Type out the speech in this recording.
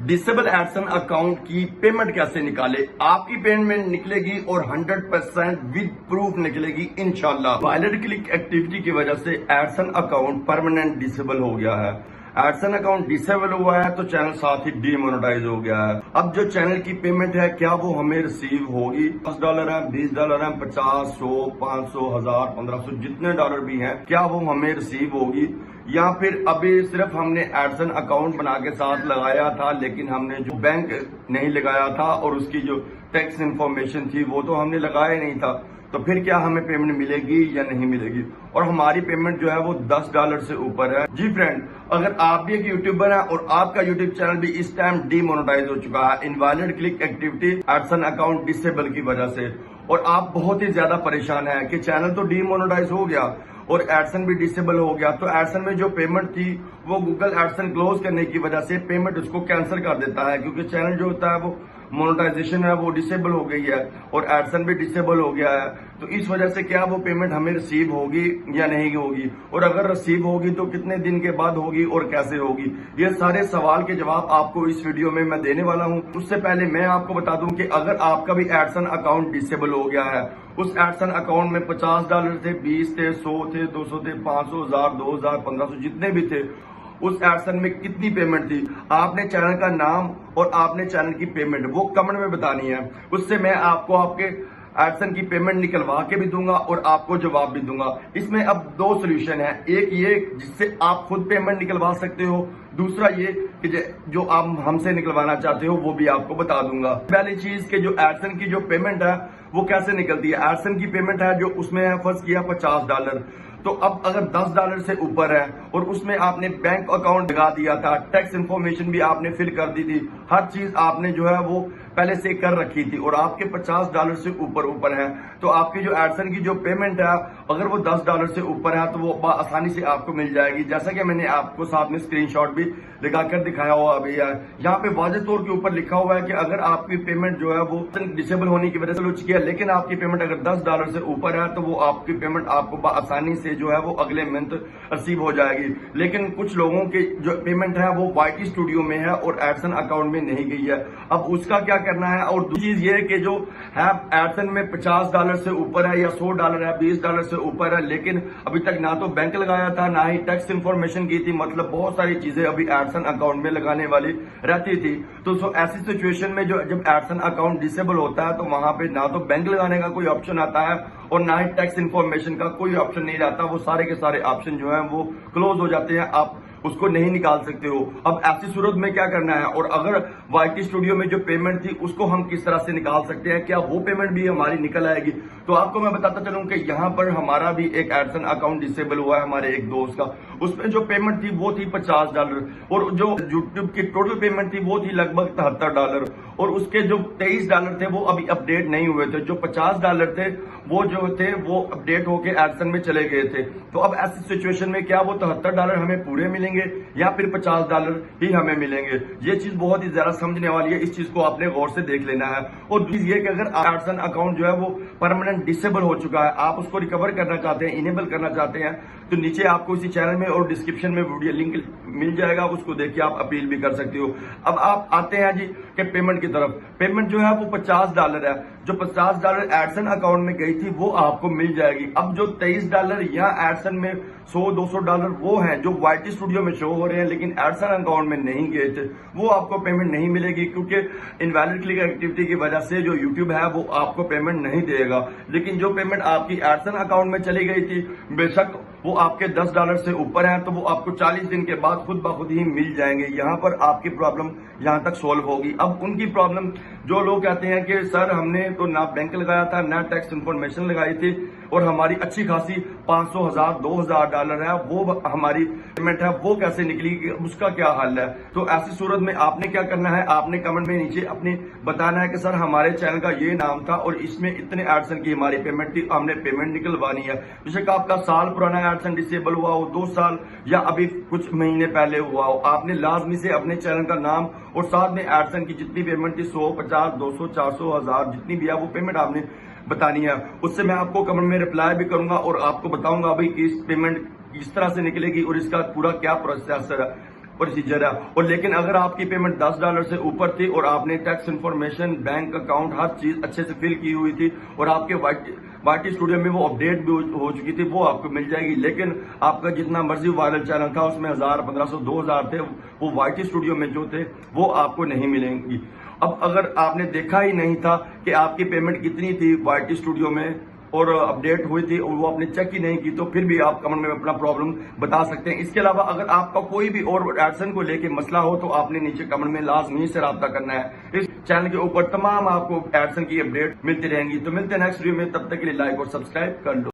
Disable Edson account की payment कैसे निकाले। आपकी पेमेंट निकलेगी और 100% विद प्रूफ निकलेगी इंशाल्लाह। वायलेट क्लिक एक्टिविटी की वजह से एडसन अकाउंट परमानेंट डिसेबल हो गया है। एडसन अकाउंट डिसेबल हुआ है तो चैनल साथ ही डीमोनेटाइज हो गया है। अब जो चैनल की पेमेंट है क्या वो हमें रिसीव होगी? $10 है, $20 है, 50, 100, 500, 1000, 1500 जितने डॉलर भी हैं, क्या वो हमें रिसीव होगी? या फिर अभी सिर्फ हमने एडसन अकाउंट बना के साथ लगाया था लेकिन हमने जो बैंक नहीं लगाया था और उसकी जो टैक्स इंफॉर्मेशन थी वो तो हमने लगाया नहीं था, तो फिर क्या हमें पेमेंट मिलेगी या नहीं मिलेगी? और हमारी पेमेंट जो है वो $10 से ऊपर है। जी फ्रेंड, अगर आप भी एक यूट्यूबर हैं और आपका यूट्यूब चैनल भी इस टाइम डीमोनेटाइज हो चुका है invalid click activity Edson account disable की वजह से, और आप बहुत ही ज्यादा परेशान हैं कि चैनल तो डीमोनेटाइज हो गया और एडसन भी डिसेबल हो गया, तो एडसन में जो पेमेंट थी वो गूगल एडसन क्लोज करने की वजह से पेमेंट उसको कैंसिल कर देता है, क्योंकि चैनल जो होता है वो मोनेटाइजेशन है वो डिसेबल हो गई है और एडसन भी डिसेबल हो गया है। तो इस वजह से क्या वो पेमेंट हमें रिसीव होगी या नहीं होगी, और अगर रिसीव होगी तो कितने दिन के बाद होगी और कैसे होगी? ये सारे सवाल के जवाब आपको इस वीडियो में मैं देने वाला हूं। उससे पहले मैं आपको बता दूं कि अगर आपका भी एडसन अकाउंट डिसेबल हो गया है, उस एडसन अकाउंट में $50 थे, 20 थे, 100 थे, 200 थे, 500, 1000, 2000, 1500 जितने भी थे, उस एडसन में कितनी पेमेंट थी, आपने चैनल का नाम और आपने चैनल की पेमेंट वो कमेंट में बतानी है। उससे मैं आपको आपके एडसन की पेमेंट निकलवा के भी दूंगा और आपको जवाब भी दूंगा। इसमें अब दो सोल्यूशन है, एक ये जिससे आप खुद पेमेंट निकलवा सकते हो, दूसरा ये कि जो आप हमसे निकलवाना चाहते हो वो भी आपको बता दूंगा। पहली चीज कि जो एडसन की जो पेमेंट है वो कैसे निकलती है। एडसन की पेमेंट है जो उसमें है फर्स्ट किया $50, तो अब अगर $10 से ऊपर है और उसमें आपने बैंक अकाउंट लगा दिया था, टैक्स इंफॉर्मेशन भी आपने फिल कर दी थी, हर चीज आपने जो है वो पहले से कर रखी थी और आपके $50 से ऊपर है, तो आपकी जो एडसन की जो पेमेंट है अगर वो $10 से ऊपर है तो वो आसानी से आपको मिल जाएगी। जैसा कि मैंने आपको साथ में स्क्रीनशॉट भी लगाकर दिखाया हुआ अभी है, यहाँ पे वाज़ेह तौर के ऊपर लिखा हुआ है कि अगर आपकी पेमेंट जो है वो डिसेबल होने की वजह से हो चुकी है, लेकिन आपकी पेमेंट अगर $10 से ऊपर है तो वो आपकी पेमेंट आपको आसानी से जो है वो अगले मंथ रिसीव हो जाएगी। लेकिन कुछ लोगों की जो पेमेंट है वो YT स्टूडियो में है और एडसन अकाउंट में नहीं गई है, अब उसका क्या करना है? और दूसरी चीज ये कि जो है एडसन में $50 से ऊपर है या $100 है, $20 से ऊपर है, लेकिन अभी तक ना तो बैंक लगाया था ना ही टैक्स इंफॉर्मेशन की थी, मतलब बहुत सारी चीजें अभी एडसन अकाउंट में लगाने वाली रहती थी। तो ऐसी सिचुएशन में जो जब एडसन अकाउंट डिसेबल होता है तो वहां पे ना तो बैंक लगाने का कोई ऑप्शन आता है और ना ही टैक्स इंफॉर्मेशन का कोई ऑप्शन नहीं रहता, वो सारे के सारे ऑप्शन जो है वो क्लोज हो जाते हैं, आप उसको नहीं निकाल सकते हो। अब ऐसी सूरत में क्या करना है, और अगर YT स्टूडियो में जो पेमेंट थी उसको हम किस तरह से निकाल सकते हैं, क्या वो पेमेंट भी हमारी निकल आएगी? तो आपको मैं बताता चलूं कि यहाँ पर हमारा भी एक एडसन अकाउंट डिसेबल हुआ है हमारे एक दोस्त का, उसमें जो पेमेंट थी वो थी $50 और जो यूट्यूब की टोटल पेमेंट थी वो थी लगभग $73 और उसके जो $23 थे वो अभी अपडेट नहीं हुए थे, जो $50 थे वो जो थे वो अपडेट होके एडसन में चले गए थे। तो अब ऐसी सिचुएशन में क्या वो $73 हमें पूरे मिलेंगे या फिर $50 ही हमें मिलेंगे? ये चीज बहुत ही ज्यादा समझने वाली है, इस चीज को आपने गौर से देख लेना है। और चीज ये कि अगर एडसन अकाउंट जो है वो परमानेंट डिसेबल हो चुका है, आप उसको रिकवर करना चाहते हैं, इनेबल करना चाहते हैं, तो नीचे आपको इसी चैनल में और डिस्क्रिप्शन में वीडियो लिंक मिल जाएगा, उसको देख के आप अपील भी कर सकते हो। अब आप आते हैं जी कि पेमेंट की तरफ। पेमेंट जो है वो $50 है, जो $50 एडसन अकाउंट में गई थी वो आपको मिल जाएगी। अब जो $23 या एडसन में $100-200 वो हैं जो YT स्टूडियो में शो हो रहे हैं लेकिन एडसन अकाउंट में नहीं गए थे, वो आपको पेमेंट नहीं मिलेगी, क्योंकि इनवैलिड क्लिक एक्टिविटी की वजह से जो यूट्यूब है वो आपको पेमेंट नहीं देगा। लेकिन जो पेमेंट आपकी एडसन अकाउंट में चली गई थी, बेशक वो आपके $10 से ऊपर है, तो वो आपको 40 दिन के बाद खुद ब खुद ही मिल जाएंगे। यहाँ पर आपकी प्रॉब्लम यहाँ तक सोल्व होगी। अब उनकी प्रॉब्लम जो लोग कहते हैं कि सर हमने तो ना बैंक लगाया था ना टैक्स इंफॉर्मेशन लगाई थी और हमारी अच्छी खासी 500, 1000, $2000 है, वो हमारी पेमेंट है वो कैसे निकली, उसका क्या हल है? तो ऐसी सूरत में आपने क्या करना है, आपने कमेंट में नीचे अपने बताना है कि सर हमारे चैनल का ये नाम था और इसमें इतने एडसन की हमारी पेमेंट थी, हमने पेमेंट निकलवानी है। बेशक आपका साल पुराना एडसन डिसेबल हुआ हो, 2 साल या अभी कुछ महीने पहले हुआ हो, आपने लाजमी से अपने चैनल का नाम और साथ में एडसन की जितनी पेमेंट थी 100, 50, 200, 400, 1000 जितनी भी है वो पेमेंट आपने बतानी है। उससे मैं आपको कमेंट में रिप्लाई भी करूंगा और आपको बताऊंगा भाई कि इस पेमेंट किस तरह से निकलेगी और इसका पूरा क्या प्रोसेसर है। پروسیجر ہے. اور لیکن اگر آپ کی پیمنٹ $10 سے اوپر تھی اور آپ نے ٹیکس انفارمیشن، بینک اکاؤنٹ، ہر چیز اچھے سے فل کی ہوئی تھی اور آپ کے وائی ٹی اسٹوڈیو میں وہ اپڈیٹ بھی ہو چکی تھی، وہ آپ کو مل جائے گی. لیکن آپ کا جتنا مرضی وائرل چینل تھا، اس میں 1000، 1500، 2000 تھے، وہ وائی ٹی اسٹوڈیو میں جو تھے وہ آپ کو نہیں ملیں گی. اب اگر آپ نے دیکھا ہی نہیں تھا کہ آپ کی پیمنٹ کتنی تھی وائی ٹی اسٹوڈیو میں اور اپڈیٹ ہوئی تھی اور وہ آپ نے چیک ہی نہیں کی، تو پھر بھی آپ کمنٹ میں اپنا پرابلم بتا سکتے ہیں. اس کے علاوہ اگر آپ کا کوئی بھی اور ایڈسن کو لے کے مسئلہ ہو تو آپ نے نیچے کمنٹ میں لازمی سے رابطہ کرنا ہے. اس چینل کے اوپر تمام آپ کو ایڈسن کی اپڈیٹ ملتی رہیں گی. تو ملتے ہیں نیکسٹ ویڈیو میں، تب تک کے لیے لائک اور سبسکرائب کر لو.